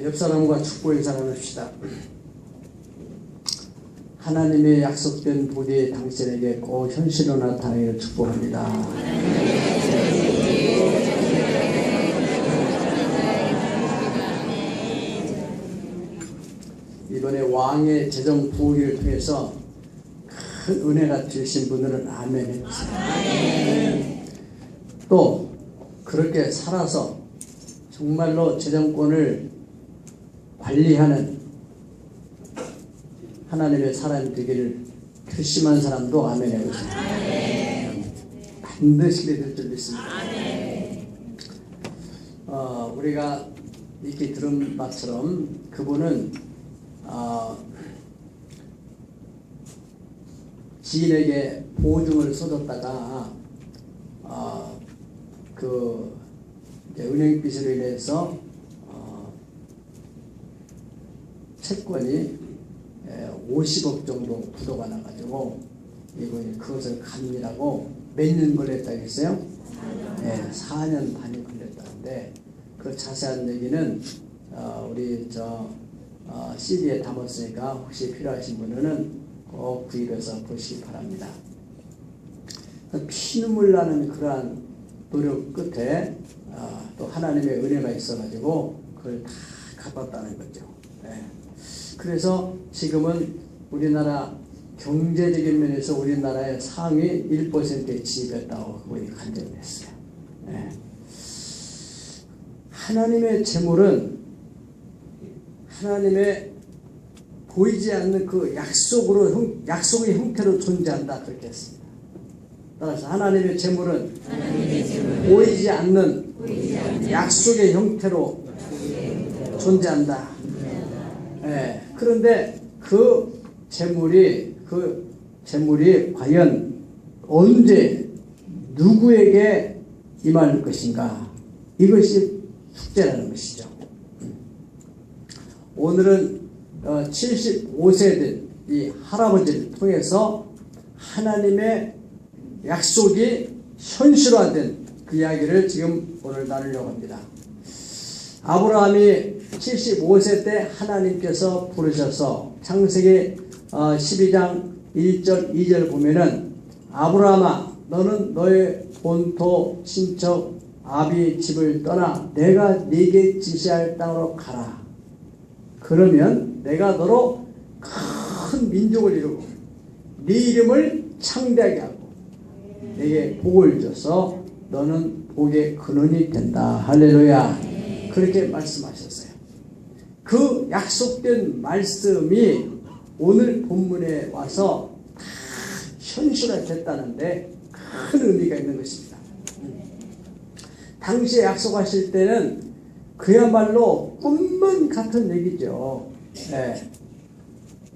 옆 사람과 축복 인사를 합시다. 하나님의 약속된 복이 당신에게 꼭 현실로 나타나기를 축복합니다. 이번에 왕의 재정 부흥회를 통해서 큰 은혜가 되신 분들은 아멘 해주세요. 또 그렇게 살아서 정말로 재정권을 관리하는 하나님의 사람이 되기를 결심한 사람도 아멘 해보세요. 반드시 될 줄 믿습니다. 우리가 이렇게 들은 바처럼 그분은 지인에게 보증을 써줬다가 그 은행빚으로 인해서 채권이 50억 정도 부도가 나가지고 이분이 그것을 감리라고 몇 년 걸렸다고 했어요? 4년 반이 걸렸다는데 그 자세한 얘기는 우리 CD에 담았으니까 혹시 필요하신 분은 꼭 구입해서 보시기 바랍니다. 피눈물 나는 그러한 노력 끝에 또 하나님의 은혜가 있어가지고 그걸 다 갚았다는 거죠. 그래서 지금은 우리나라 경제적인 면에서 우리나라의 상위 1%에 진입했다고 그분이 간증했어요. 하나님의 재물은 하나님의 보이지 않는 그 약속의 형태로 존재한다 그렇게 했습니다. 따라서 하나님의 재물은 보이지 않는 약속의 형태로 존재한다. 그런데 그 재물이 과연 언제 누구에게 임할 것인가? 이것이 숙제라는 것이죠. 오늘은 75세 된 이 할아버지를 통해서 하나님의 약속이 현실화된 그 이야기를 지금 오늘 나누려고 합니다. 아브라함이 75세 때 하나님께서 부르셔서 창세기 12장 1절 2절 보면은 아브라함아 너는 너의 본토 친척 아비 집을 떠나 내가 네게 지시할 땅으로 가라. 그러면 내가 너로 큰 민족을 이루고 네 이름을 창대하게 하고 내게 복을 줘서 너는 복의 근원이 된다. 할렐루야. 그렇게 말씀하셨어요. 그 약속된 말씀이 오늘 본문에 와서 다 현실화됐다는데 큰 의미가 있는 것입니다. 당시에 약속하실 때는 그야말로 꿈만 같은 얘기죠.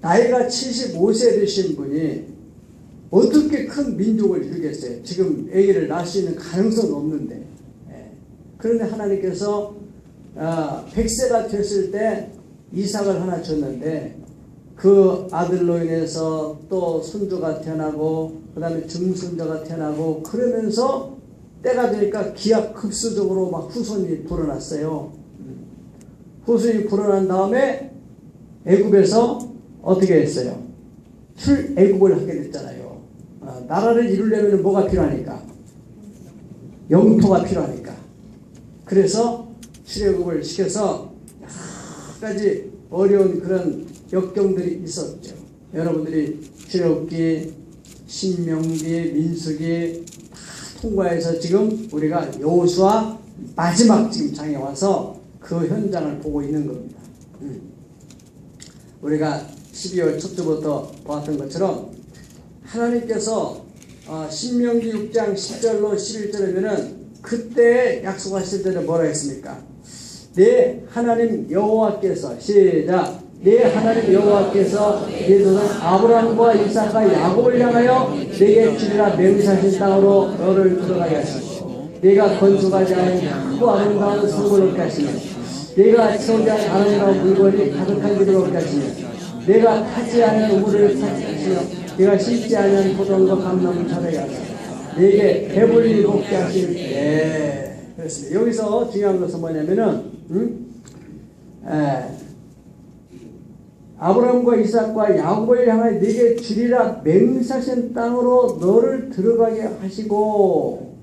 나이가 75세 되신 분이 어떻게 큰 민족을 이루겠어요? 지금 아기를 낳을 수 있는 가능성은 없는데. 그런데 하나님께서 100세가 됐을 때 이삭을 하나 줬는데 그 아들로 인해서 또 손주가 태어나고 그 다음에 증손자가 태어나고 그러면서 때가 되니까 기하급수적으로 막 후손이 불어났어요. 후손이 불어난 다음에 애굽에서 어떻게 했어요? 출애굽을 하게 됐잖아요. 나라를 이루려면 뭐가 필요하니까? 영토가 필요하니까. 그래서 출애굽을 시켜서 여러 가지 어려운 그런 역경들이 있었죠. 여러분들이 출애굽기, 신명기, 민수기 다 통과해서 지금 우리가 여호수아 마지막 지금 장에 와서 그 현장을 보고 있는 겁니다. 우리가 12월 첫 주부터 보았던 것처럼 하나님께서 신명기 6장 10절로 11절이면은 그때 약속하실 때는 뭐라 했습니까? 내 하나님 여호와께서 시작 내 하나님 여호와께서 내 조상 아브라함과 이삭과 야곱을 향하여 내게 주리라 맹세하신 땅으로 너를 들어가게 하시고 내가 건축하지 않은 크고 아름다운 성을 얻게 하시며 내가 채우지 않은 아름다운 물건이 가득한 길을 얻게 하시며 내가 타지 않은 우물을 찾으시며 내가 심지 않은 포도원과 감나무를 자라게 하시며 내게 배불리 먹게 하실 그렇습니다. 여기서 중요한 것은 뭐냐면은 아브라함과 이삭과 야곱을 향하여 네게 주리라 맹세하신 땅으로 너를 들어가게 하시고,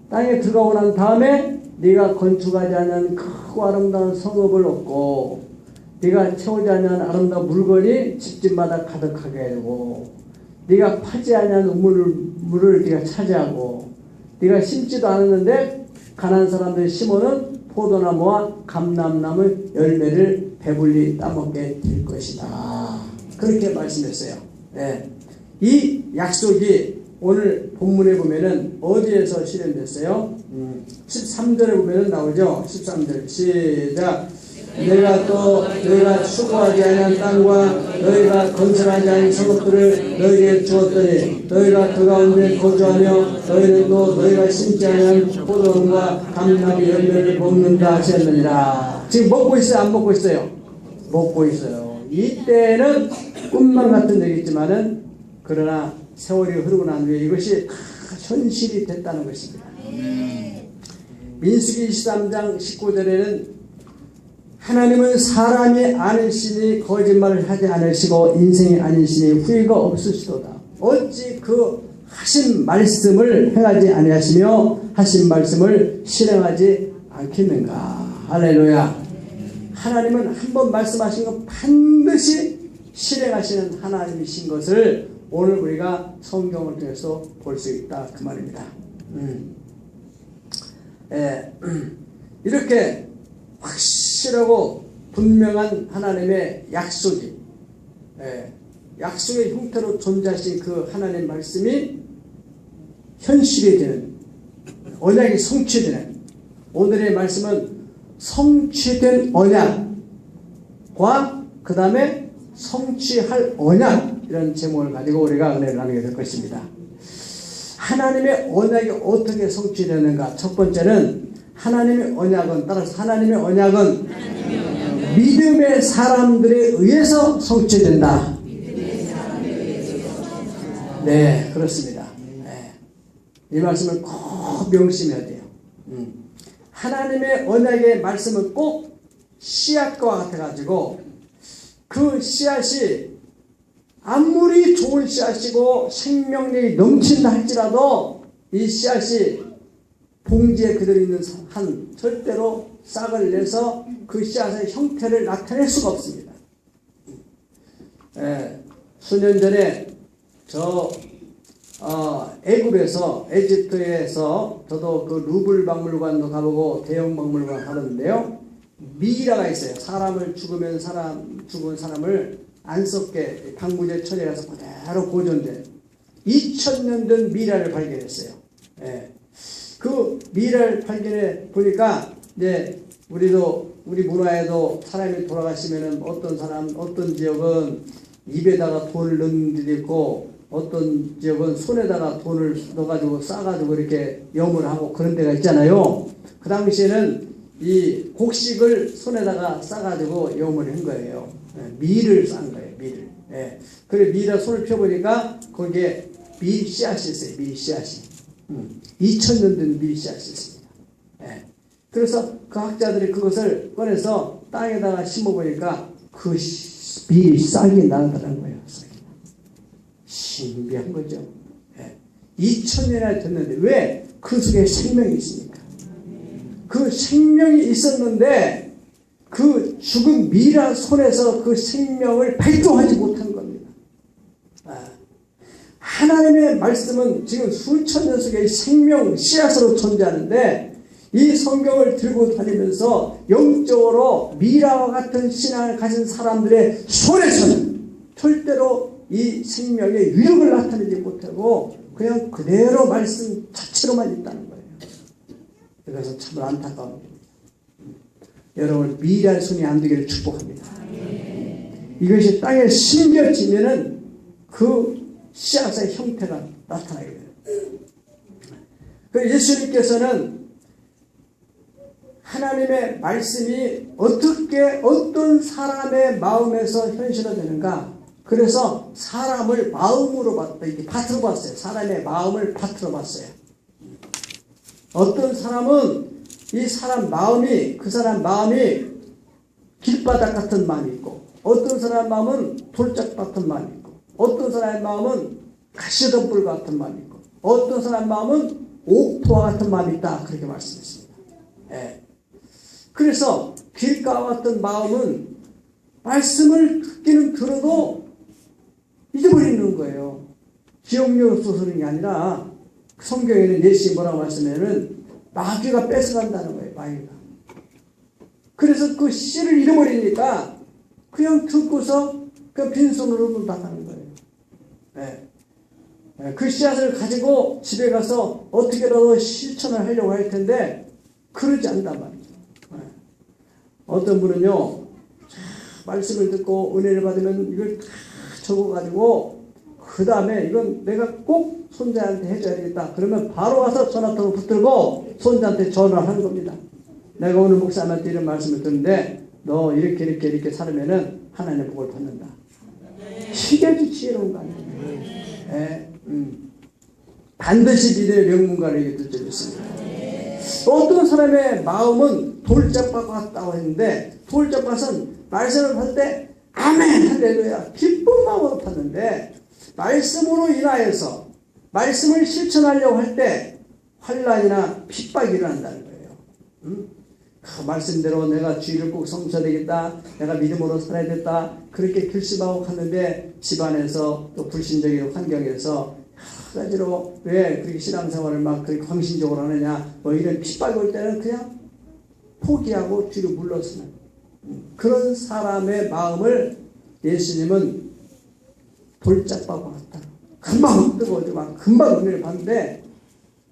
땅에 들어가고 난 다음에 네가 건축하지 않은 크고 아름다운 성읍을 얻고, 네가 채우지 않은 아름다운 물건이 집집마다 가득하게 하고, 네가 파지 않은 우물을 네가 차지하고, 네가 심지도 않았는데 가난한 사람들이 심어놓은 포도나무와 감람나무 열매를 배불리 따먹게 될 것이다. 그렇게 말씀했어요. 네. 이 약속이 오늘 본문에 보면은 어디에서 실현됐어요? 13절에 보면은 나오죠. 13절 시작. 내가 또 너희가 추구하지 않은 땅과 너희가 건설하지 않은 성읍들을 너희에게 주었더니 너희가 그 가운데 거주하며 너희는 또 너희가 심지 않은 포도원과 감람나무 열매를 먹는다 하셨느니라. 지금 먹고 있어요? 안 먹고 있어요? 먹고 있어요. 이때는 꿈만 같은 얘기지만은 그러나 세월이 흐르고 난 후에 이것이 다 현실이 됐다는 것입니다. 민수기 23장 19절에는 하나님은 사람이 아니시니 거짓말을 하지 않으시고 인생이 아니시니 후회가 없으시도다. 어찌 그 하신 말씀을 행하지 아니하시며 하신 말씀을 실행하지 않겠는가. 할렐루야. 하나님은 한번 말씀하신 것 반드시 실행하시는 하나님이신 것을 오늘 우리가 성경을 통해서 볼 수 있다 그 말입니다. 이렇게 확실하고 분명한 하나님의 약속이, 약속의 형태로 존재하신 그 하나님 말씀이 현실이 되는, 언약이 성취되는, 오늘의 말씀은 성취된 언약과 그 다음에 성취할 언약, 이런 제목을 가지고 우리가 은혜를 나누게 될 것입니다. 하나님의 언약이 어떻게 성취되는가? 첫 번째는 하나님의 언약은, 따라서 하나님의 언약은 믿음의 사람들에 의해서 성취된다. 네, 그렇습니다. 네. 이 말씀을 꼭 명심해야 돼요. 하나님의 언약의 말씀은 꼭 씨앗과 같아가지고 그 씨앗이 아무리 좋은 씨앗이고 생명력이 넘친다 할지라도 이 씨앗이 봉지에 그대로 있는 한 절대로 싹을 내서 그 씨앗의 형태를 나타낼 수가 없습니다. 수년 전에 에집트에서 저도 그 루블 박물관도 가보고 대형 박물관 가봤는데요. 미라가 있어요. 죽은 사람을 안 썩게 방부제 처리해서 그대로 보존된 2000년 된 미라를 발견했어요. 그 미라를 발견해 보니까 이제 우리 문화에도 사람이 돌아가시면은 어떤 지역은 입에다가 돈을 넣는 데도 있고 어떤 지역은 손에다가 돈을 넣어가지고 싸가지고 이렇게 염을 하고 그런 데가 있잖아요. 그 당시에는 이 곡식을 손에다가 싸가지고 염을 한 거예요. 밀을 싼 거예요. 밀을. 그래 밀에 손을 펴보니까 거기에 밀 씨앗이 있어요. 밀 씨앗이. 2000년 된 밀 씨앗이 있습니다. 그래서 그 학자들이 그것을 꺼내서 땅에다가 심어보니까 그 밀이 싹이 나더라는 거예요. 신비한 거죠. 2000년이나 됐는데 왜? 그 속에 생명이 있으니까. 그 생명이 있었는데 그 죽은 미라 손에서 그 생명을 발동하지 못한 겁니다. 하나님의 말씀은 지금 수천 년 속에 생명 씨앗으로 존재하는데 이 성경을 들고 다니면서 영적으로 미라와 같은 신앙을 가진 사람들의 손에서는 절대로 이 생명의 위력을 나타내지 못하고 그냥 그대로 말씀 자체로만 있다는 거예요. 그래서 참 안타까운 일입니다. 여러분 미랄 손이 안 되기를 축복합니다. 이것이 땅에 심겨지면은 그 씨앗의 형태가 나타나게 돼요. 그래서 예수님께서는 하나님의 말씀이 어떤 사람의 마음에서 현실화되는가? 그래서 사람을 마음으로 파트로 봤어요. 사람의 마음을 파트로 봤어요. 어떤 사람은 이 사람 마음이 길바닥 같은 마음이 있고, 어떤 사람의 마음은 돌짝 같은 마음이 있고, 어떤 사람의 마음은 가시덤불 같은 마음이 있고, 어떤 사람의 마음은 옥토와 같은 마음이 있다. 그렇게 말씀했습니다. 예. 그래서 길가와 같은 마음은 말씀을 듣기는 들어도 잊어버리는 거예요. 기억력 없어서 그런 게 아니라 성경에는 예시 뭐라고 말씀하면은 마귀가 뺏어간다는 거예요. 마귀가. 그래서 그 씨를 잃어버리니까 그냥 듣고서 그냥 빈손으로 문답하는 거예요. 네. 그 씨앗을 가지고 집에 가서 어떻게라도 실천을 하려고 할 텐데 그러지 않단 말이죠. 네. 어떤 분은요, 말씀을 듣고 은혜를 받으면 이걸 다 적어가지고 그 다음에 이건 내가 꼭 손자한테 해줘야 되겠다. 그러면 바로 와서 전화통을 붙들고 손자한테 전화를 하는 겁니다. 내가 오늘 목사님한테 이런 말씀을 듣는데 너 이렇게 살으면은 하나님의 복을 받는다. 이게 아주 지혜로운 거 아니에요. 네. 반드시 믿음의 명문가를 듣져줬습니다. 어떤 사람의 마음은 돌짝밭 같다고 했는데 돌짝밭은 말씀을 받을 때 아멘 할렐루야 기쁜 마음으로 받는데 말씀으로 인하여서 말씀을 실천하려고 할 때 환난이나 핍박이 일어난다는 거예요. 그 말씀대로 내가 주의를 꼭 성취해야 되겠다. 내가 믿음으로 살아야 겠다. 그렇게 결심하고 갔는데 집안에서 또 불신적인 환경에서 여러 가지로 왜 그렇게 신앙생활을 막 그렇게 광신적으로 하느냐 뭐 이런 핍박이 올 때는 그냥 포기하고 뒤로 물러서는 그런 사람의 마음을 예수님은 돌짝바보 같다. 금방 뜨거워지고 막 금방 은혜를 받는데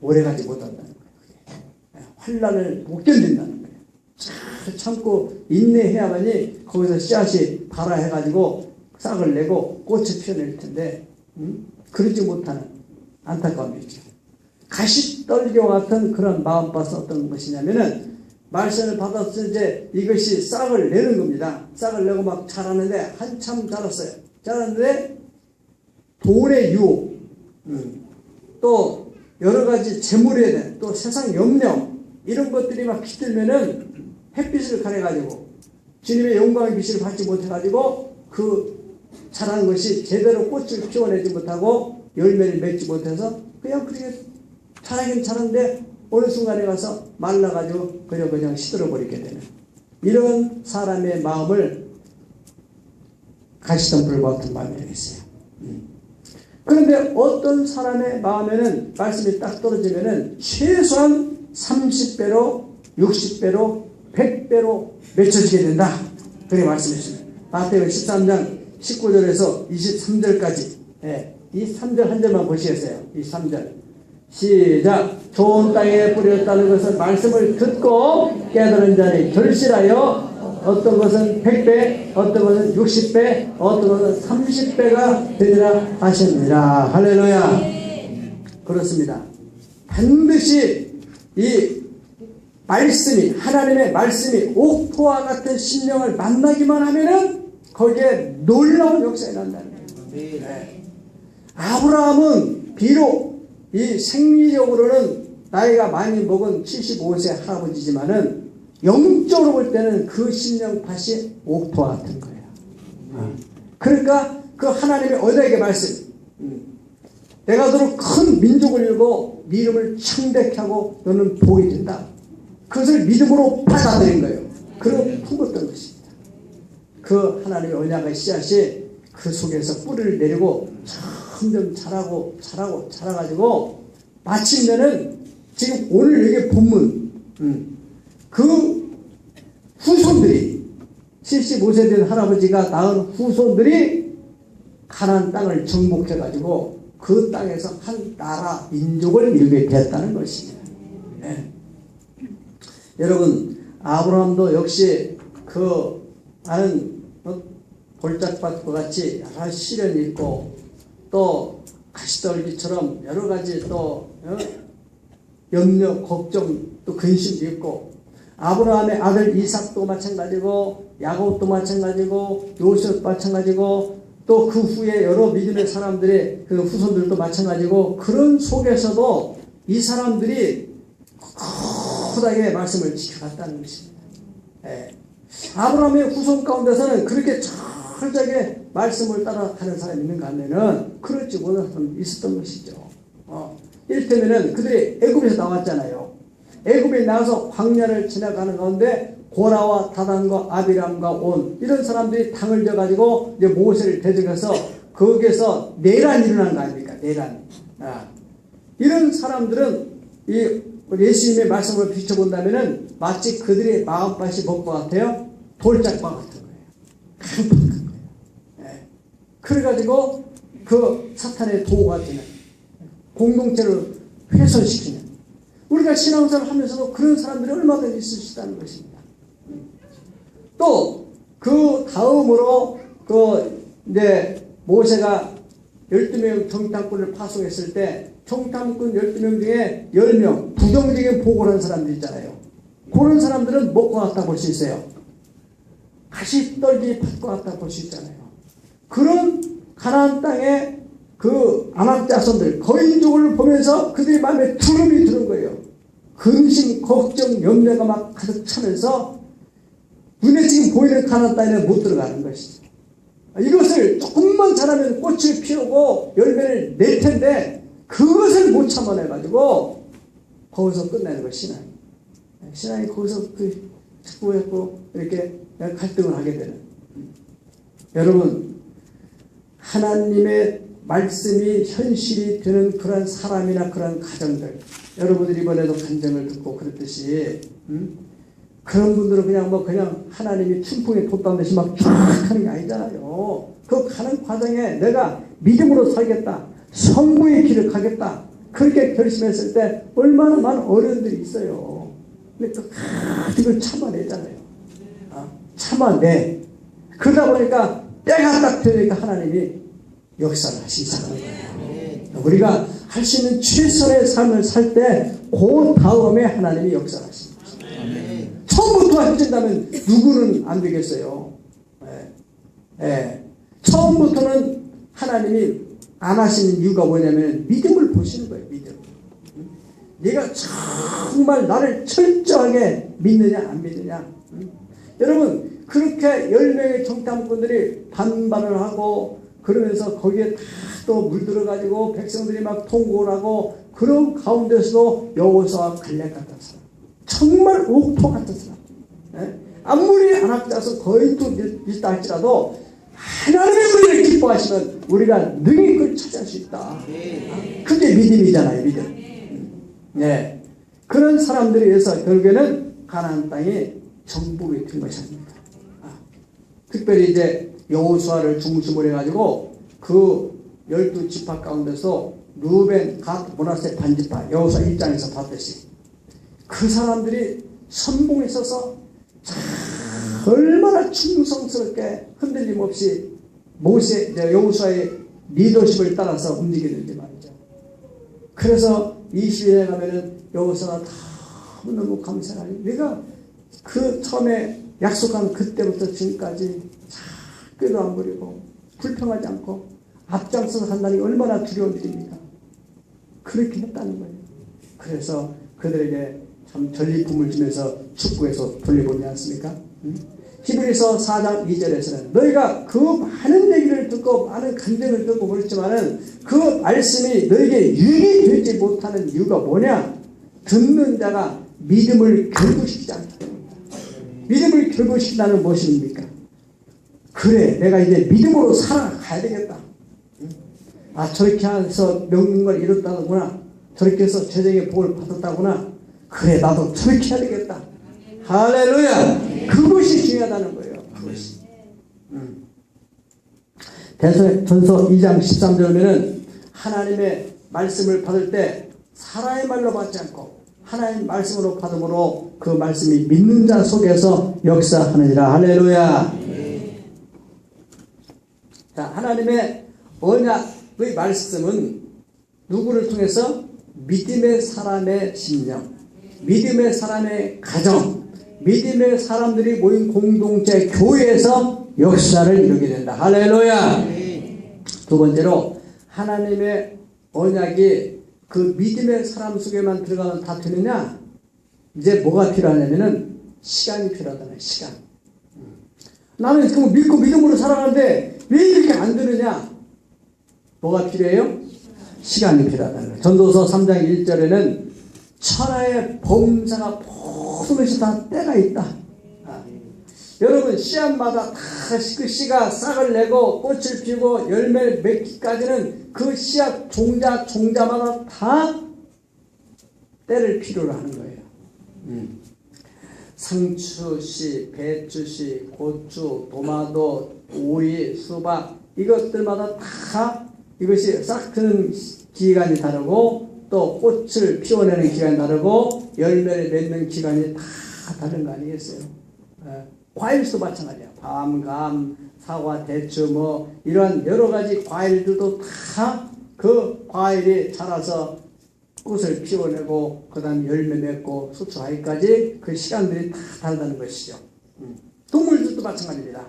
오래가지 못한다는 거예요. 환난을 못 견딘다는 거예요. 잘 참고 인내해야만이 거기서 씨앗이 발화해가지고 싹을 내고 꽃을 피워낼 텐데 그러지 못하는 안타까움이죠. 가시떨기와 같은 그런 마음밭은 어떤 것이냐면은 말씀을 받아서 이제 이것이 싹을 내는 겁니다. 싹을 내고 막 자라는데 한참 자랐어요. 자랐는데 돈의 유혹, 또 여러 가지 재물에 대한 또 세상 염려 이런 것들이 막 깃들면은 햇빛을 가려가지고 주님의 영광의 빛을 받지 못해가지고 그 자란 것이 제대로 꽃을 피워내지 못하고 열매를 맺지 못해서 그냥 그렇게 자라긴 자란데 어느 순간에 가서 말라가지고 그냥 시들어버리게 되는 이런 사람의 마음을 가시덤불과 같은 마음이 되겠어요. 그런데 어떤 사람의 마음에는 말씀이 딱 떨어지면은 최소한 30배로 60배로 100배로 맺혀지게 된다. 그렇게 말씀했습니다. 마태복음 13장 19절에서 23절까지 이 3절 한 절만 보시겠어요. 이 3절 시작. 좋은 땅에 뿌렸다는 것은 말씀을 듣고 깨달은 자니 결실하여 어떤 것은 100배, 어떤 것은 60배, 어떤 것은 30배가 되리라 하십니다. 할렐루야. 그렇습니다. 반드시 이 말씀이 하나님의 말씀이 옥토와 같은 심령을 만나기만 하면은 거기에 놀라운 역사가 일어난다는 거예요. 네. 아브라함은 비록 이 생리적으로는 나이가 많이 먹은 75세 할아버지지만은 영적으로 볼 때는 그 심령밭이 옥토와 같은 거예요. 그러니까 그 하나님의 언약의 말씀, 내가 너로 큰 민족을 이루고 네 이름을 창대케 하고 너는 복이 된다. 그것을 믿음으로 받아들인 거예요. 그리고 품었던 것입니다. 그 하나님의 언약의 씨앗이 그 속에서 뿌리를 내리고 점점 자라가지고 마침내는 지금 오늘 여기 본문 그 후손들이 75세 된 할아버지가 낳은 후손들이 가나안 땅을 정복해가지고 그 땅에서 한 나라 민족을 이루게 되었다는 것입니다. 네. 여러분 아브라함도 역시 그 많은 골짝밭과 같이 여러 시련이 있고 또 가시떨기처럼 여러 가지 또 염려, 걱정, 또 근심도 있고 아브라함의 아들 이삭도 마찬가지고 야곱도 마찬가지고 요셉도 마찬가지고 또 그 후에 여러 믿음의 사람들의 그 후손들도 마찬가지고 그런 속에서도 이 사람들이 꿋꿋하게 말씀을 지켜갔다는 것입니다. 예. 아브라함의 후손 가운데서는 그렇게 철저하게 말씀을 따라가는 사람이 있는가 하면은 그렇지 못한 사람이 있었던 것이죠. 이를테면은 그들이 애굽에서 나왔잖아요. 애굽에 나가서 광야를 지나가는 가운데 고라와 다단과 아비람과 온 이런 사람들이 당을 져가지고 이제 모세를 대적해서 거기에서 내란이 일어난 거 아닙니까? 내란. 이런 사람들은 이 예수님의 말씀을 비춰본다면은 마치 그들의 마음밭이 뭔것 같아요? 돌짝밭 같은 거예요. 강박 같은 거예요. 예. 그래가지고 그 사탄의 도구가 되는 공동체를 훼손시키는 우리가 신앙생활을 하면서도 그런 사람들이 얼마든지 있을 수 있다는 것입니다. 또 그 다음으로 그 이제 모세가 12명 정탐꾼을 파송했을 때 정탐꾼 12명 중에 10명 부정적인 보고를 한 사람들 있잖아요. 그런 사람들은 먹고 왔다 볼 수 있어요. 가시떨기 받고 왔다 볼 수 있잖아요. 그런 가나안 땅에 그 아낙 자손들 거인족을 보면서 그들의 마음에 두려움이 드는 거예요. 근심, 걱정, 염려가 막 가득 차면서 눈에 지금 보이는 가나안 땅에 못 들어가는 것이죠. 이것을 조금만 잘하면 꽃을 피우고 열매를 낼 텐데 그것을 못 참아내가지고 거기서 끝내는 것이 신앙이 거기서 자꾸 이렇게 갈등을 하게 되는. 여러분, 하나님의 말씀이 현실이 되는 그런 사람이나 그런 가정들, 여러분들이 이번에도 간증을 듣고 그랬듯이 그런 분들은 그냥 하나님이 춘풍에 돋다듯이 막 쫙 하는 게 아니잖아요. 그 가는 과정에 내가 믿음으로 살겠다, 성부의 길을 가겠다, 그렇게 결심했을 때 얼마나 많은 어려움들이 있어요. 근데 그걸 참아내잖아요. 참아내. 그러다 보니까 때가 딱 되니까 하나님이 역사를 하시는 거예요. 우리가 할 수 있는 최선의 삶을 살 때 그 다음에 하나님이 역사를 하시는 거예요. 처음부터 해준다면 누구는 안 되겠어요. 처음부터는 하나님이 안 하시는 이유가 뭐냐면 믿음을 보시는 거예요. 믿음. 네가 정말 나를 철저하게 믿느냐 안 믿느냐. 여러분, 그렇게 10명의 정탐꾼들이 반발을 하고 그러면서 거기에 다 또 물들어가지고 백성들이 막 통곡을 하고 그런 가운데서도 여호수아와 갈렙 같은 사람, 정말 옥토 같은 사람, 아무리 안악자서 거인도 있다 할지라도 하나님의 우리를 기뻐하시면 우리가 능히 그걸 차지할 수 있다. 그게 믿음이잖아요. 믿음. 네. 그런 사람들에 의해서 결국에는 가나안 땅이 정복이 된 것입니다. 특별히 이제 여호수아를 중심으로 해가지고 그 12지파 가운데서 루벤, 갓, 므낫세 반지파, 여호수아 1장에서 봤듯이 그 사람들이 선봉에 있어서 얼마나 충성스럽게 흔들림 없이 여호수아의 리더십을 따라서 움직이는지 말이죠. 그래서 20일에 가면은 여호수아가 너무 감사하니 내가 그 처음에 약속한 그때부터 지금까지 꾀도 안 부리고 불평하지 않고 앞장서서 간다는 게 얼마나 두려운 일입니까? 그렇게 했다는 거예요. 그래서 그들에게 참 전리품을 주면서 축복해서 돌려보지 않습니까? 히브리서 4장 2절에서는 너희가 그 많은 얘기를 듣고 많은 간증을 듣고 그렇지만은 그 말씀이 너희에게 유익이 되지 못하는 이유가 뭐냐? 듣는 자가 믿음을 결부시키지 않다. 믿음을 결부시킨다는 무엇입니까? 그래, 내가 이제 믿음으로 살아가야 되겠다. 저렇게 해서 명령을 이뤘다구나. 저렇게 해서 재정의 복을 받았다구나. 그래, 나도 저렇게 해야 되겠다. 할렐루야. 그것이 중요하다는 거예요. 그것이. 전서 2장 13절 보면은 하나님의 말씀을 받을 때 사람의 말로 받지 않고 하나님 말씀으로 받음으로 그 말씀이 믿는 자 속에서 역사하느니라. 할렐루야. 자, 하나님의 언약의 말씀은 누구를 통해서? 믿음의 사람의 심령, 믿음의 사람의 가정, 믿음의 사람들이 모인 공동체 교회에서 역사를 이루게 된다. 할렐루야. 두 번째로 하나님의 언약이 그 믿음의 사람 속에만 들어가면 다 되느냐? 이제 뭐가 필요하냐면은 시간이 필요하다는 시간. 나는 그 믿고 믿음으로 살아가는데 왜 이렇게 안 되느냐? 뭐가 필요해요? 시간이 필요하다는 거예요. 전도서 3장 1절에는 천하의 범사가 모든 것이 다 때가 있다. 여러분 씨앗마다 다 그 씨가 싹을 내고 꽃을 피우고 열매를 맺기까지는 그 씨앗 종자마다 다 때를 필요로 하는 거예요. 상추씨, 배추씨, 고추, 도마도, 오이, 수박 이것들마다 다 이것이 싹 트는 기간이 다르고 또 꽃을 피워내는 기간이 다르고 열매를 맺는 기간이 다 다른 거 아니겠어요? 과일도 마찬가지야. 밤, 감, 사과, 대추 뭐 이런 여러 가지 과일들도 다 그 과일이 자라서 꽃을 피워내고 그 다음 열매 맺고 수출하기까지 그 시간들이 다 다르다는 것이죠. 동물들도 마찬가지입니다.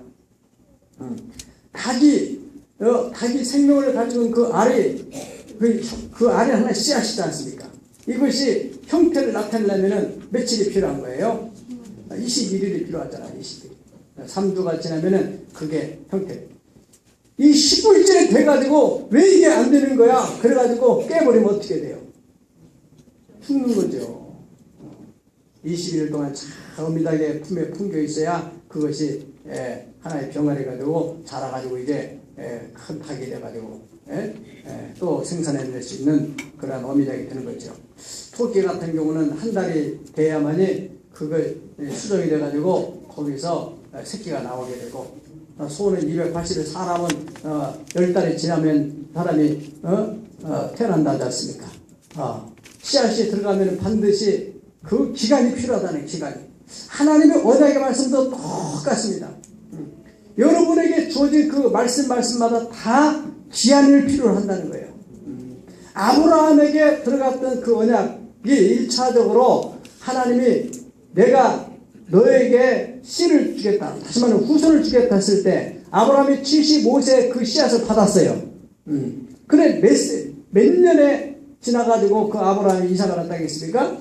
닭이 생명을 가지고 그 알이 그 알이 하나 씨앗이지 않습니까? 이것이 형태를 나타내려면 며칠이 필요한 거예요? 21일이 필요하잖아. 21일. 3주가 지나면은 그게 형태. 이 15일째 돼가지고 왜 이게 안 되는 거야? 그래가지고 깨버리면 어떻게 돼요? 죽는 거죠. 20일 동안 참 어미닭의 품에 품겨 있어야 그것이 하나의 병아리 가지고 자라가지고 이제 큰 닭이 돼가지고 또 생산해낼 수 있는 그런 어미닭이 되는 거죠. 토끼 같은 경우는 한 달이 돼야만이 그걸 수정이 돼가지고 거기서 새끼가 나오게 되고 소는 280일 사람은 10달이 지나면 사람이 태어난다 하지 않습니까? 씨앗이 들어가면 반드시 그 기간이 필요하다는 기간이. 하나님의 언약의 말씀도 똑같습니다. 여러분에게 주어진 그 말씀마다 다 기한을 필요로 한다는 거예요. 아브라함에게 들어갔던 그 언약이 1차적으로 하나님이 내가 너에게 씨를 주겠다. 다시 말하면 후손을 주겠다 했을 때 아브라함이 75세에 그 씨앗을 받았어요. 그래 몇 년에 지나가지고 그 아브라함이 이삭을 낳았다겠습니까?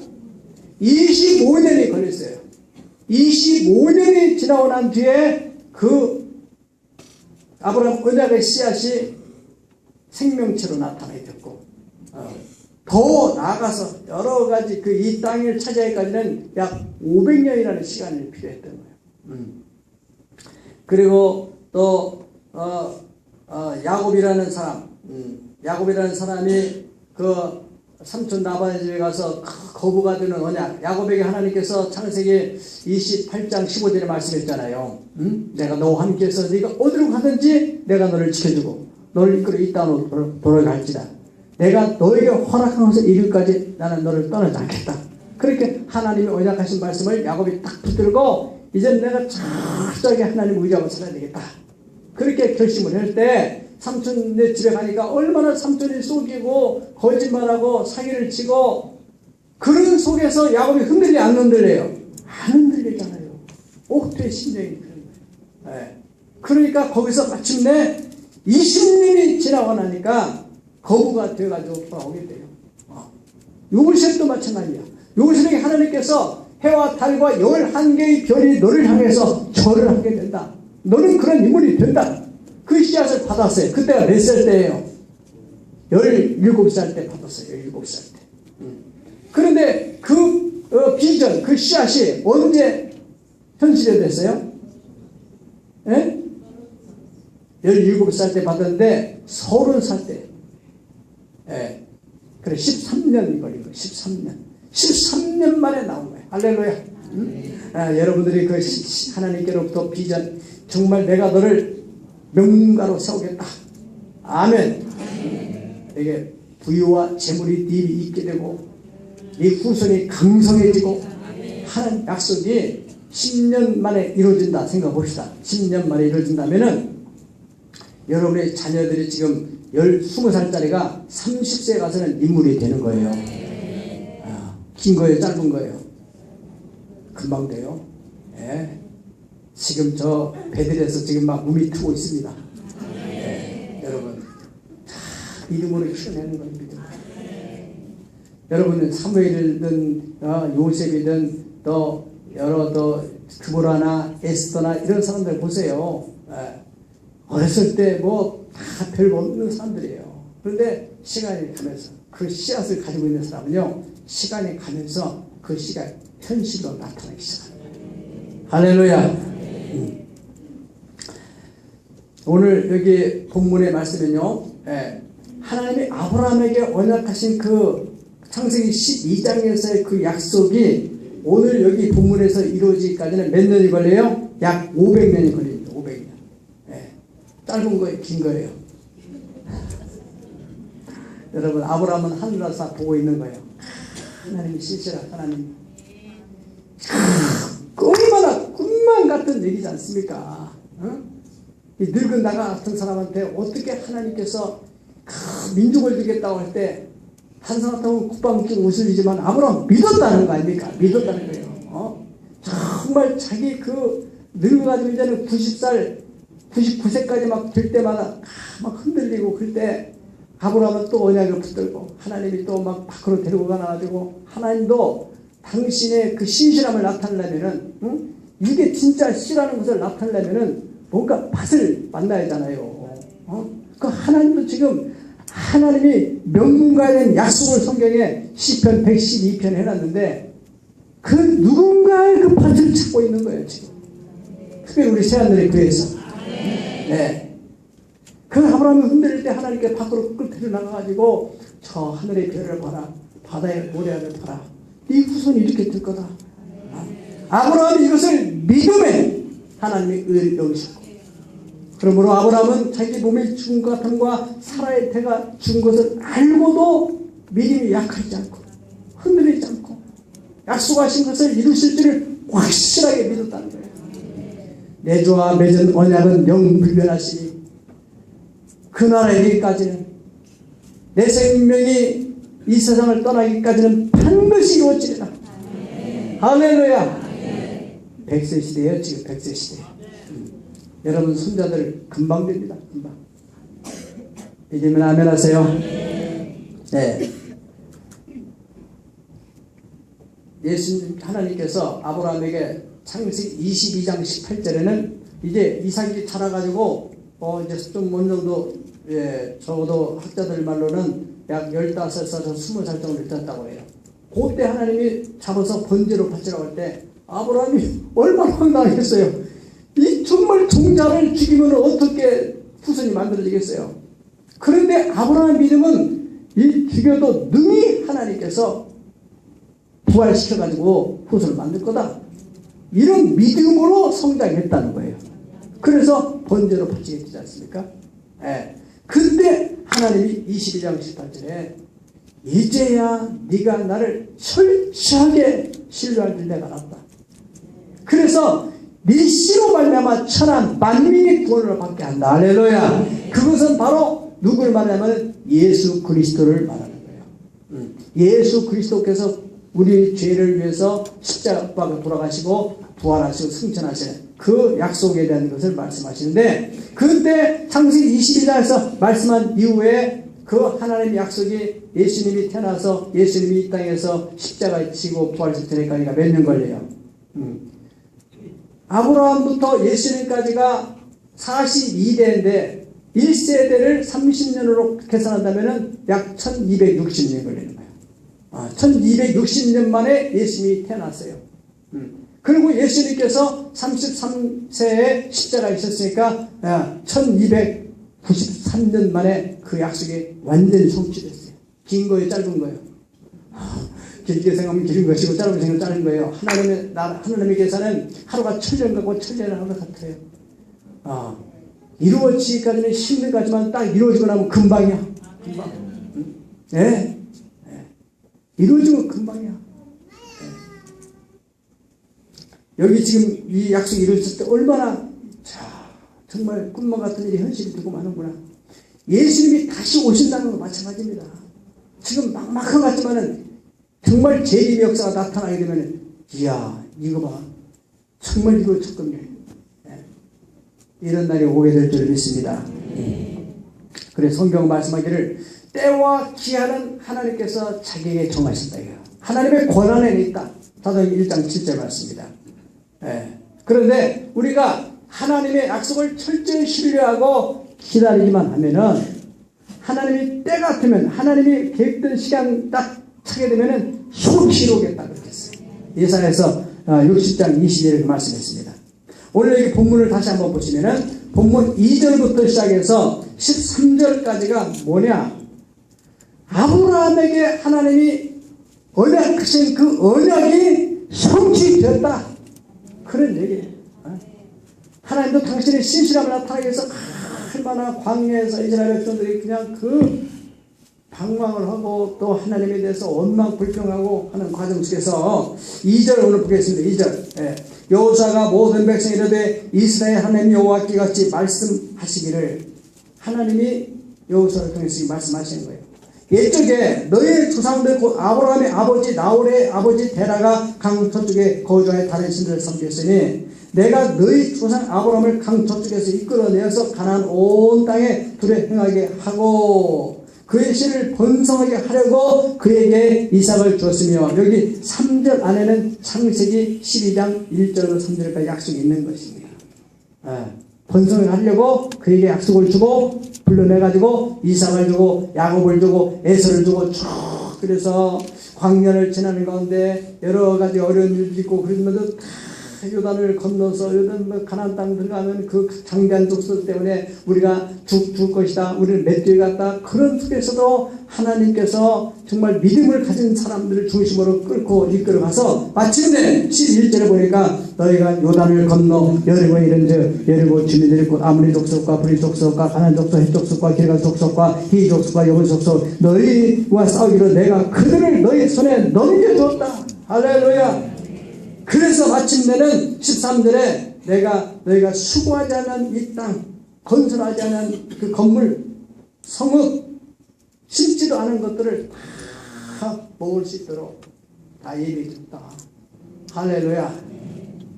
25년이 걸렸어요. 25년이 지나고 난 뒤에 그 아브라함 언약의 씨앗이 생명체로 나타나게 됐고 더 나아가서 여러 가지 그 이 땅을 차지하기까지는 약 500년이라는 시간이 필요했던 거예요. 그리고 또 야곱이라는 사람이 그 삼촌 라반의 집에 가서 거부가 되는 언약. 야곱에게 하나님께서 창세기 28장 15절에 말씀했잖아요. 내가 너와 함께해서 네가 어디로 가든지 내가 너를 지켜주고 너를 이끌어 이 땅으로 돌아갈지다. 내가 너에게 허락한 것을 이룰까지 나는 너를 떠나지 않겠다. 그렇게 하나님이 언약하신 말씀을 야곱이 딱 붙들고 이제 내가 철저하게 하나님을 의지하고 살아야 되겠다. 그렇게 결심을 할 때 삼촌네 집에 가니까 얼마나 삼촌이 속이고 거짓말하고 사기를 치고 그런 속에서 야곱이 흔들리 안 흔들려요? 안 흔들리잖아요. 옥토의 심정이 그런 거예요. 그러니까 거기서 마침내 20년이 지나고 나니까 거부가 되어가지고 돌아오게 돼요. 요셉도 마찬가지야. 요셉에게 하나님께서 해와 달과 11개의 별이 너를 향해서 절을 하게 된다. 너는 그런 인물이 된다. 그 씨앗을 받았어요. 그때가 몇 살 때예요? 17살 때 받았어요. 17살 때. 그런데 그 비전, 그 씨앗이 언제 현실이 됐어요? 17살 때 받았는데 30살 때. 그래 13년 걸린 거예요. 13년 만에 나온 거예요. 할렐루야. 여러분들이 그 하나님께로부터 비전, 정말 내가 너를 명가로 세우겠다. 아멘. 내게 부유와 재물이 네 입에 있게 되고 네 후손이 강성해지고 하는 약속이 10년 만에 이루어진다 생각해 봅시다. 10년 만에 이루어진다면은 여러분의 자녀들이 지금 20살짜리가 30세에 가서는 인물이 되는 거예요. 긴 거예요? 짧은 거예요? 금방 돼요. 지금 저 배들에서 지금 막 몸이 트고 있습니다. 여러분 이름으로 키워내는 겁니다. 여러분은 사무엘이든 요셉이든 또 여러 드보라나 에스더나 이런 사람들 보세요. 어렸을 때 뭐 다 별거 없는 사람들이에요. 그런데 시간이 가면서 그 씨앗을 가지고 있는 사람은요, 시간이 가면서 그 씨가 현실로 나타나기 시작합니다. 할렐루야. 오늘 여기 본문의 말씀은요, 하나님이 아브라함에게 언약하신 그 창세기 12장에서의 그 약속이 오늘 여기 본문에서 이루어지기까지는 몇 년이 걸려요? 약 500년이 걸립니다. 500년. 짧은 거예요, 긴 거예요. 여러분, 아브라함은 하늘에서 보고 있는 거예요. 하나님이 실실한 하나님. 얼마나 꿈만 같은 얘기지 않습니까? 이 늙은 나가 같은 사람한테 어떻게 하나님께서 민족을 주겠다고 할 때 한 사람 같으면 국방끼고 웃으리지만 아브라함 믿었다는 거 아닙니까? 믿었다는 거예요. 정말 자기 그 늙어가지고 이제는 90살 99세까지 막 될 때마다 막 흔들리고 그럴 때 아브라함은 또 언약을 붙들고 하나님이 또 막 밖으로 데리고 가가지고 하나님도 당신의 그 신실함을 나타내려면은 이게 진짜 씨라는 것을 나타내려면은 뭔가 맛을 만나야 하잖아요. 그 하나님도 지금 하나님이 명문가에 대한 약속을 성경에 시편 112편 해놨는데 그 누군가의 그 맛을 찾고 있는 거예요 지금. 특별히 우리 새하늘의 교회에서. 네. 그 아브라함이 흔들릴 때 하나님께 밖으로 끌고 나가가지고 저 하늘의 별을 봐라, 바다의 모래알을 봐라, 네 후손이 이렇게 될 거다. 아브라함이 이것을 믿음에 하나님이 의를 여기셨고, 그러므로 아브라함은 자기 몸에 죽은 것 같음과 사라의 태가 죽은 것을 알고도 믿음이 약하지 않고 흔들리지 않고 약속하신 것을 이루실 줄을 확실하게 믿었다는 거예요. 내 주와 맺은 언약은 영불변하시니 그날에 이르기까지는 내 생명이 이 세상을 떠나기까지는 반드시 이루어지리라. 할렐루야. 100세 시대예요 지금. 100세 시대. 여러분 손자들 금방 됩니다. 금방. 믿으면 아멘 하세요. 네. 예수님 하나님께서 아브라함에게 창세기 22장 18절에는 이제 이삭이 자라가지고 이제 좀 어느 정도 적어도 학자들 말로는 약 15에서 20살 정도 됐다고 해요. 그때 하나님이 잡아서 번제로 바치라고 할 때 아브라함이 얼마나 황당했어요. 이 정말 종자를 죽이면 어떻게 후손이 만들어지겠어요. 그런데 아브라함의 믿음은 이 죽여도 능히 하나님께서 부활시켜가지고 후손을 만들 거다. 이런 믿음으로 성장했다는 거예요. 그래서 번제로 바치게 되지 않습니까? 그때 하나님이 22장 18절에 이제야 네가 나를 철저하게 신뢰할 줄 내가 알았다. 그래서 네 씨로 말미암아 천한 만민이 구원을 받게 한다. 할렐루야. 그것은 바로 누구를 말하냐면 예수 그리스도를 말하는 거예요. 예수 그리스도께서 우리 죄를 위해서 십자가에 돌아가시고 부활하시고 승천하시는 그 약속에 대한 것을 말씀하시는데, 그때 창세기 22장에서 말씀한 이후에 그 하나님의 약속이 예수님이 태어나서 예수님이 이 땅에서 십자가에 지고 부활해서 되니까 몇 년 걸려요? 아브라함부터 예수님까지가 42대인데 1세대를 30년으로 계산한다면 약 1260년 걸리는 거예요. 1260년 만에 예수님이 태어났어요. 그리고 예수님께서 33세에 십자가에 있었으니까 1293년 만에 그 약속이 완전히 성취됐어요. 긴 거예요, 짧은 거예요? 길게 생각하면 길은 것이고 짧게 생각하면 짧은 거예요. 하나님의 계산은 하루가 천년 같고 천년은 하루 같아요. 이루어지기까지는 힘든 거지만 딱 이루어지고 나면 금방이야. 금방. 이루어지면 금방이야. 여기 지금 이 약속이 이루어졌을 때 얼마나 정말 꿈만 같은 일이 현실이 되고 마는구나. 예수님이 다시 오신다는 거 마찬가지입니다. 지금 막막한 것 같지만은 정말 재림의 역사가 나타나게 되면 이야 이거 봐 정말 이거 조금 이런 날이 오게 될 줄 믿습니다. 그래서 성경 말씀하기를 때와 기한은 하나님께서 자기에게 정하신다. 하나님의 권한에 있다. 사도행전 1장 7절 말씀입니다. 그런데 우리가 하나님의 약속을 철저히 신뢰하고 기다리기만 하면은 하나님이 때 같으면 하나님이 계획된 시간 딱 차게 되면은 속히 이루겠다 그랬어요. 예사야서 60장 20절에 말씀했습니다. 오늘 여기 본문을 다시 한번 보시면은 본문 2절부터 시작해서 13절까지가 뭐냐? 아브라함에게 하나님이 언약하신 그 언약이 성취되었다. 그런 얘기예요. 하나님도 당신의 신실함을 나타나기 위해서 얼마나 광야에서 이스라엘 백성들이 그냥 그 방황을 하고 또 하나님에 대해서 원망불평하고 하는 과정 속에서 2절 오늘 보겠습니다. 2절. 여호수아가 모든 백성이 이르되 이스라엘 하나님 여호와께 같이 말씀하시기를 하나님이 여호수아를 통해서 말씀하시는 거예요. 옛적에 너희 조상들 곧 아브라함의 아버지 나홀의 아버지 데라가 강 저쪽에 거주하여 다른 신들을 섬겼으니 내가 너희 조상 아브라함을 강 저쪽에서 이끌어내어서 가나안 온 땅에 둘에 행하게 하고 그의 씨를 번성하게 하려고 그에게 이삭을 줬으며 여기 3절 안에는 창세기 12장 1절로 3절까지 약속이 있는 것입니다. 번성을 하려고 그에게 약속을 주고 불러내가지고 이삭을 주고 야곱을 주고 에서를 주고 쭉 그래서 광야를 지나는 가운데 여러 가지 어려운 일도 있고 그러면서 요단을 건너서 요단 가나안 땅 들어가면 그 장대한 족속 때문에 우리가 죽을 것이다. 우리는 맷뒤에 갔다. 그런 속에서도 하나님께서 정말 믿음을 가진 사람들을 중심으로 끌고 이끌어가서 마침내 11절에 보니까 너희가 요단을 건너 여리고에 이른즉 여리고 주민들이 곧 아므리 족속과 브리 족속과 가나안 족속 헷 족속과 길갈 족속과 히 족속과 여분 족속 너희와 싸우기로 내가 그들을 너희 손에 넘겨줬다. 할렐루야. 그래서 마침내는 13절에 너희가 수고하지 않은 이 땅, 건설하지 않은 그 건물, 성읍, 심지도 않은 것들을 다 먹을 수 있도록 다 예비해 줬다. 할렐루야.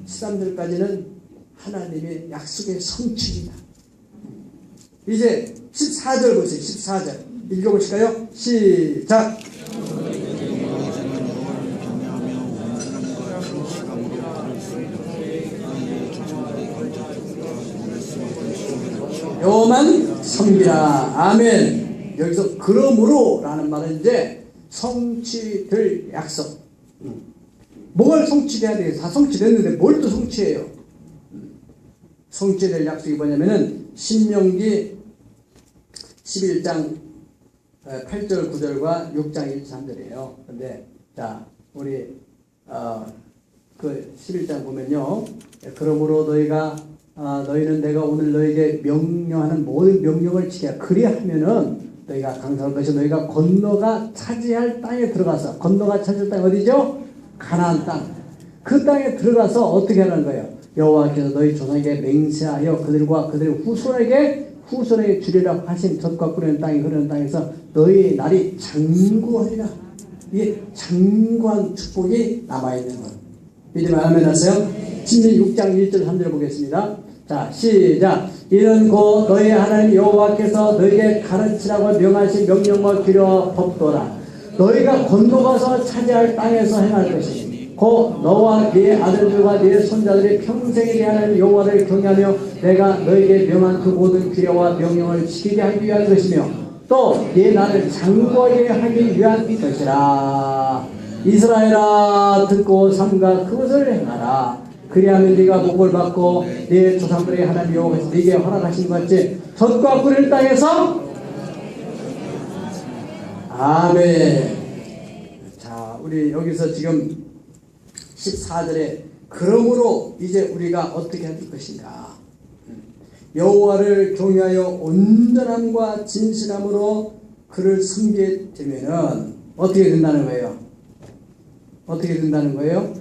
13절까지는 하나님의 약속의 성취입니다. 이제 14절 보세요. 14절 읽어보실까요? 시작. 여호와만 섬기라. 아멘. 여기서 그러므로 라는 말은 이제 성취될 약속. 뭘 성취돼야 되겠어? 다 성취됐는데 뭘 또 성취해요? 성취될 약속이 뭐냐면은 신명기 11장 8절 9절과 6장 1, 3절이에요. 근데 자 우리 그 11장 보면요. 그러므로 너희는 내가 오늘 너에게 명령하는 모든 명령을 지켜야 그리하면은 너희가 강성할 것이 너희가 건너가 차지할 땅에 들어가서 건너가 차지할 땅이 어디죠? 가나안 땅. 그 땅에 들어가서 어떻게 하는 거예요? 여호와께서 너희 조상에게 맹세하여 그들과 그들의 후손에게 주리라고 하신 젖과 꿀의 땅이 흐르는 땅에서 너희 날이 장구하리라. 이게 장구한 축복이 남아있는 것. 믿으면 아멘 하세요? 신명기 6장 1절 3절 보겠습니다. 자 시작. 이는 곧 너희 하나님 여호와께서 너희에게 가르치라고 명하신 명령과 규례와 법도라. 너희가 건너가서 차지할 땅에서 행할 것이니 곧 너와 네 아들들과 네 손자들이 평생에 네 하나님 여호와를 경외하며 내가 너희에게 명한 그 모든 규례와 명령을 지키게 하기 위한 것이며 또 네 나를 장구하게 하기 위한 것이라. 이스라엘아 듣고 삼가 그것을 행하라. 그리하면 네가 복을 받고 네 조상들의 하나님 여호와께서 네게 허락하신 것 같이 젖과 꿀을 땅에서 아멘. 자 우리 여기서 지금 14절에 그러므로 이제 우리가 어떻게 할 것인가. 여호와를 경외하여 온전함과 진실함으로 그를 섬기게 되면은 어떻게 된다는 거예요? 어떻게 된다는 거예요?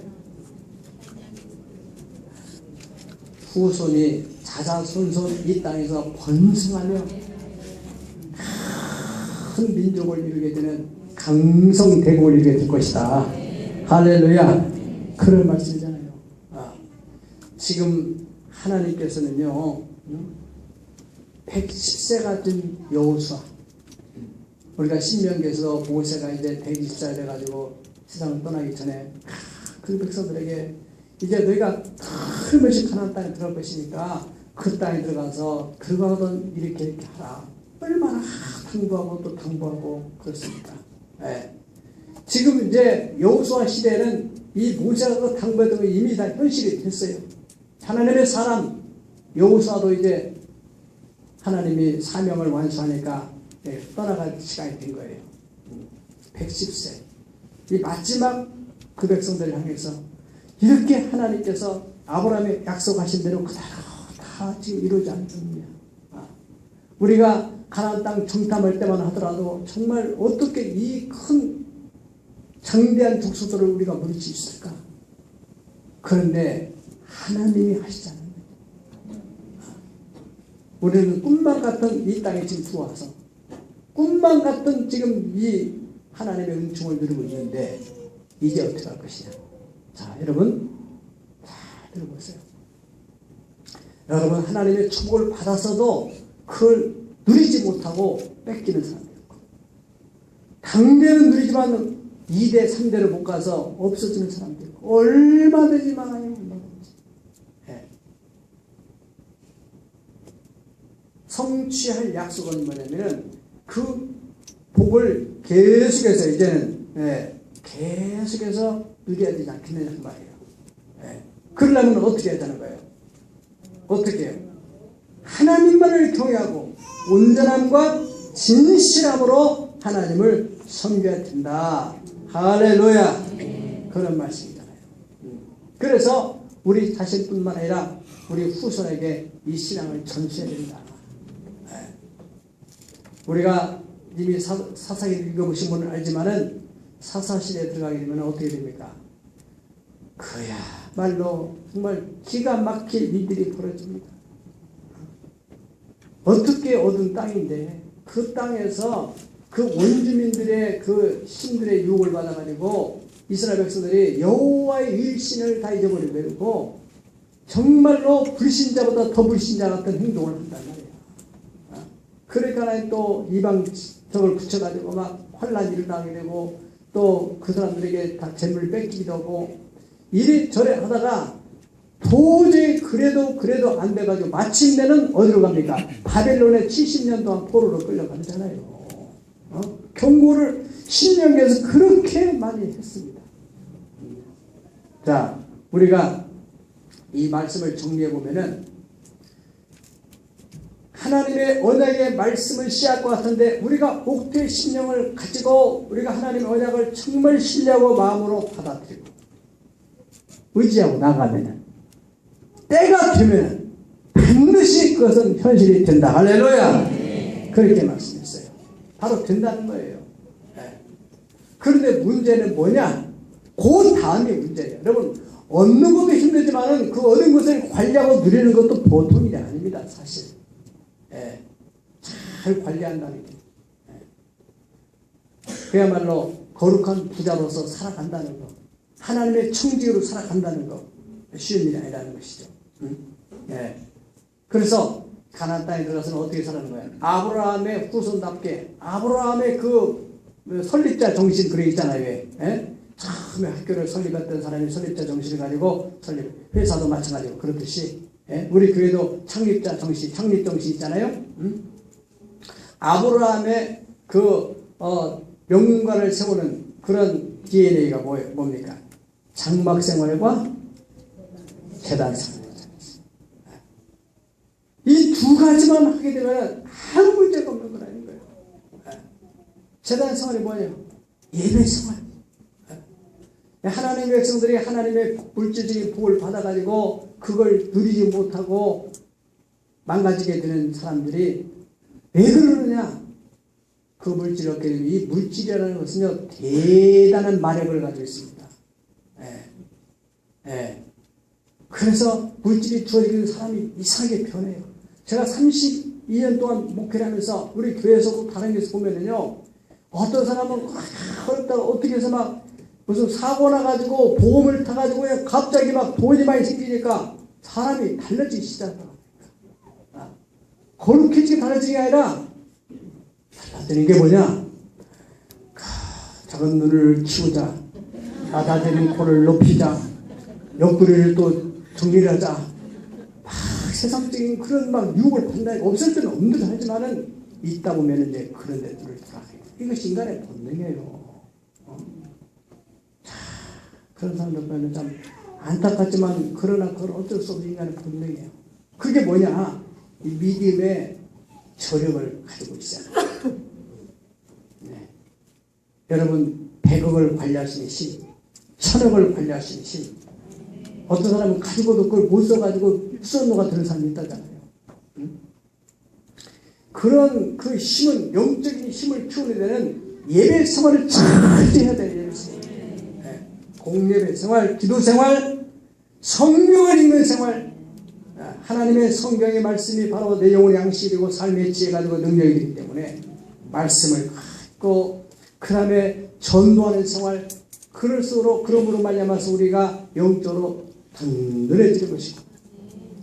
후손이 자자손손 이 땅에서 번성하며 큰 민족을 이루게 되는 강성대국을 이루게 될 것이다. 할렐루야. 그런 말씀이잖아요. 지금 하나님께서는요 110세가 된 여호수아, 우리가 신명기에서 모세가 이제 120살 돼가지고 세상을 떠나기 전에 그 백성들에게 이제 너희가 틀림없이 가나안 땅에 들어갈 것이니까 그 땅에 들어가던 이렇게 하라. 얼마나 당부하고 또 당부하고 그렇습니까? 예. 지금 이제 여호수아 시대는 이 모세가 당부했던 거 이미 다 현실이 됐어요. 하나님의 사람 여호수아도 이제 하나님이 사명을 완수하니까 떠나갈 시간이 된 거예요. 110세. 이 마지막 그 백성들을 향해서 이렇게 하나님께서 아브라함의 약속하신 대로 그대로 다 지금 이루지 않습니다. 우리가 가나안 땅 정탐할 때만 하더라도 정말 어떻게 이 큰 장대한 족속들을 우리가 물릴 수 있을까? 그런데 하나님이 하시잖아요. 우리는 꿈만 같은 이 땅에 지금 들어와서 꿈만 같은 지금 이 하나님의 은총을 누리고 있는데 이제 어떻게 할 것이냐. 자, 여러분 잘 들어보세요. 여러분 하나님의 축복을 받아서도 그걸 누리지 못하고 뺏기는 사람이 있고, 당대는 누리지만 2대 3대를 못 가서 없어지는 사람도 있고, 얼마든지 많아요. 네. 성취할 약속은 뭐냐면은 그 복을 계속해서 이제는 계속해서 누려야 되지 않겠느냐 그 말이에요. 그러려면 어떻게 해야 되는 거예요? 어떻게 해요? 하나님만을 경외하고 온전함과 진실함으로 하나님을 섬겨야 된다. 할렐루야. 그런 말씀이잖아요. 그래서 우리 자신뿐만 아니라 우리 후손에게 이 신앙을 전수해야 된다. 우리가 이미 사사기를 읽어보신 분은 알지만은 사사시대에 들어가게 되면 어떻게 됩니까? 그야말로 정말 기가 막힐 일들이 벌어집니다. 어떻게 얻은 땅인데 그 땅에서 그 원주민들의 그 신들의 유혹을 받아가지고 이스라엘 백성들이 여호와의 일신을 다 잊어버리고 정말로 불신자보다 더 불신자 같은 행동을 한단 말이에요. 그러니까 또 이방적을 붙여가지고 막 환란이 일어나게 되고 또 그 사람들에게 다 재물을 뺏기기도 하고 이래저래 하다가 도저히 그래도 안 돼가지고 마침내는 어디로 갑니까? 바벨론에 70년 동안 포로로 끌려가잖아요. 경고를 신명기에서 그렇게 많이 했습니다. 자, 우리가 이 말씀을 정리해 보면은 하나님의 언약의 말씀을 씨앗과 같은데 우리가 옥토의 심령을 가지고 우리가 하나님의 언약을 정말 신뢰하고 마음으로 받아들이고 의지하고 나가면 때가 되면 반드시 그것은 현실이 된다. 할렐루야. 그렇게 말씀했어요. 바로 된다는 거예요. 그런데 문제는 뭐냐? 그 다음이 문제예요. 여러분 얻는 것도 힘들지만 그 얻은 것을 관리하고 누리는 것도 보통 일이 아닙니다. 사실. 잘 관리한다는 게. 그야말로 거룩한 부자로서 살아간다는 거. 하나님의 청지기로 살아간다는 거. 쉬운 일이 아니라는 것이죠. 그래서 가나안 땅에 들어가서는 어떻게 살아가는 거예요? 아브라함의 후손답게 아브라함의 그 설립자 정신 그래 있잖아요. 처음에 학교를 설립했던 사람이 설립자 정신을 가지고 회사도 마찬가지고 그렇듯이 우리 교회도 창립자 정신, 창립 정신 있잖아요. 아브라함의 그 명문가를 세우는 그런 DNA가 뭡니까? 장막 생활과 제단 생활. 이 두 가지만 하게 되면 아무 문제가 없는 건 아닌 거예요. 제단 생활이 뭐예요? 예배 생활. 하나님의 백성들이 하나님의 물질적인 복을 받아가지고 그걸 누리지 못하고 망가지게 되는 사람들이 왜 그러느냐? 그 물질을 얻게 되면 이 물질이라는 것은요 대단한 마력을 가지고 있습니다. 그래서 물질이 주어지는 사람이 이상하게 변해요. 제가 32년 동안 목회를 하면서 우리 교회에서 다른 데서 보면은요 어떤 사람은 어렵다가 어떻게 해서 막 무슨 사고 나가지고 보험을 타가지고 갑자기 막 돈이 많이 생기니까 사람이 달라지기 시작합니다. 거룩해지게 달라지는 게 아니라 달라지는 게 뭐냐? 작은 눈을 키우자, 낮아지는 코를 높이자, 옆구리를 또 정리를 하자. 막 세상적인 그런 막 유혹을 판단이 없을 때는 없는 듯 하지만은 있다 보면 이제 그런 데들을 돌아가요. 이것이 인간의 본능이에요. 그런 사람들 보면 참 안타깝지만 그러나 그건 어쩔 수 없는 인간의 본능이에요. 그게 뭐냐? 이 믿음의 저력을 가지고 있어요. 네. 여러분 100억을 관리하시는 신, 1000억을 관리하시는 신. 어떤 사람은 가지고도 그걸 못 써가지고 수선노가 드는 사람이 있다잖아요. 응? 그런 그 힘은 영적인 힘을 키우는 데는 예배 생활을 잘 해야 돼요. 예배 생활. 네. 공예배 생활, 기도 생활, 성경을 읽는 생활. 하나님의 성경의 말씀이 바로 내 영혼의 양식이고 삶의 지혜 가지고 능력이기 때문에 말씀을 갖고 그 다음에 전도하는 생활, 그러므로 말미암아서 우리가 영적으로 든든해지는 것이고,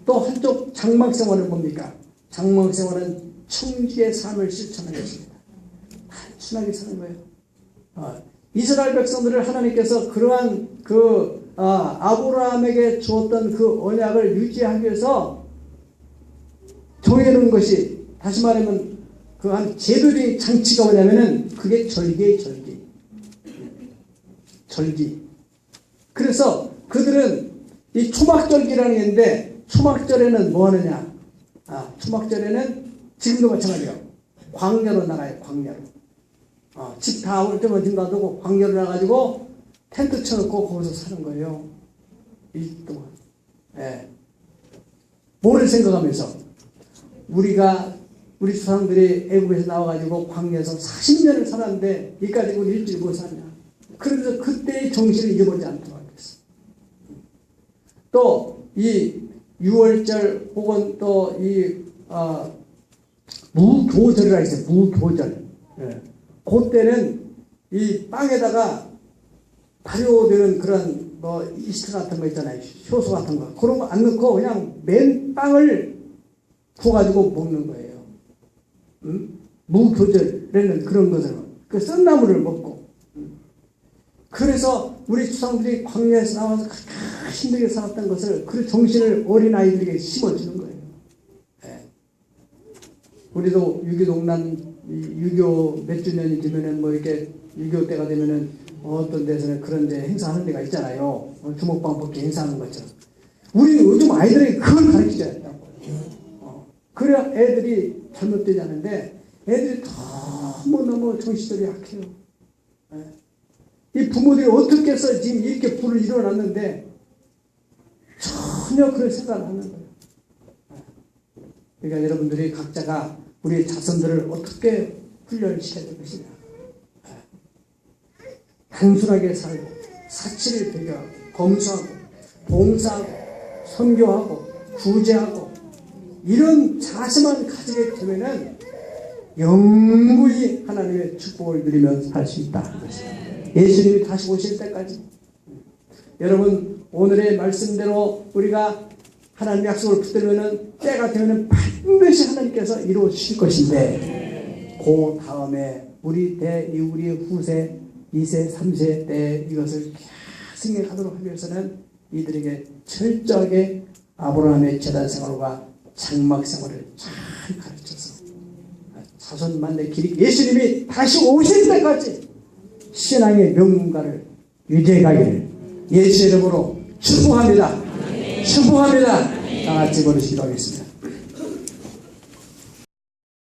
또 한쪽 장막 생활은 뭡니까? 장막 생활은 청지의 삶을 실천하는 것입니다. 단순하게 사는 거예요. 이스라엘 백성들을 하나님께서 그러한 아브라함에게 주었던 그 언약을 유지하기 위해서 정해놓은 것이, 다시 말하면 그 한 제도적인 장치가 뭐냐면은 그게 절기예요. 절기. 그래서 그들은 이 초막절기라는 게 있는데, 초막절에는 뭐 하느냐? 초막절에는 지금도 마찬가지예요. 광야로 나가요. 광야로. 집 다 올 때만 집 놔두고 광야로 나가지고 텐트 쳐놓고 거기서 사는 거예요. 1일 동안. 예. 뭐를 생각하면서? 우리 조상들이 애국에서 나와가지고 광야에서 40년을 살았는데 이까지 우리 일주일 못 사냐. 그러면서 그때의 정신을 잊어버리지 않도록 하겠어. 또 이 6월절 혹은 또 이 무교절이라 있어요. 무교절. 예. 그때는 이 빵에다가 발효되는 그런 뭐 이스트 같은 거 있잖아요. 효소 같은 거. 그런 거 안 넣고 그냥 맨 빵을 구워가지고 먹는 거예요. 무교절에는 그런 것을 그 쓴나물을 먹고. 그래서 우리 조상들이 광야에서 나와서 가장 힘들게 살았던 것을, 그 정신을 어린아이들에게 심어주는 거예요. 네. 우리도 6.25 농난, 6.25 몇 주년이 되면은 뭐 이렇게 6.25 때가 되면은 어떤 데서는 그런 데 행사하는 데가 있잖아요. 주먹밥 먹기 행사하는 것처럼. 우리는 요즘 아이들에게 그걸 가르쳐줘야 된다고. 그래야 애들이 잘못되지 않은데, 애들이 너무너무 정신들이 약해요. 네. 이 부모들이 어떻게 해서 지금 이렇게 불을 일어났는데 전혀 그런 생각을 하는 거예요. 그러니까 여러분들이 각자가 우리 자손들을 어떻게 훈련을 시켜야 될 것이냐. 단순하게 살고, 사치를 배려하고, 검소하고, 봉사하고, 선교하고, 구제하고, 이런 자세만 가지게 되면은 영구히 하나님의 축복을 누리면서 살 수 있다. 예수님이 다시 오실 때까지. 여러분, 오늘의 말씀대로 우리가 하나님 약속을 붙들면은 때가 되면은 반드시 하나님께서 이루어주실 것인데, 그 다음에 우리 후세 2세, 3세 때 이것을 승리하도록 하기 위해서는 이들에게 철저하게 아브라함의 제단 생활과 장막 생활을 잘 가르쳐서 자손만대 길이, 예수님이 다시 오실 때까지 신앙의 명문가를 유지해 가기를 예수 이름으로 축복합니다. 축복합니다. 다 같이 부르시기로 하겠습니다.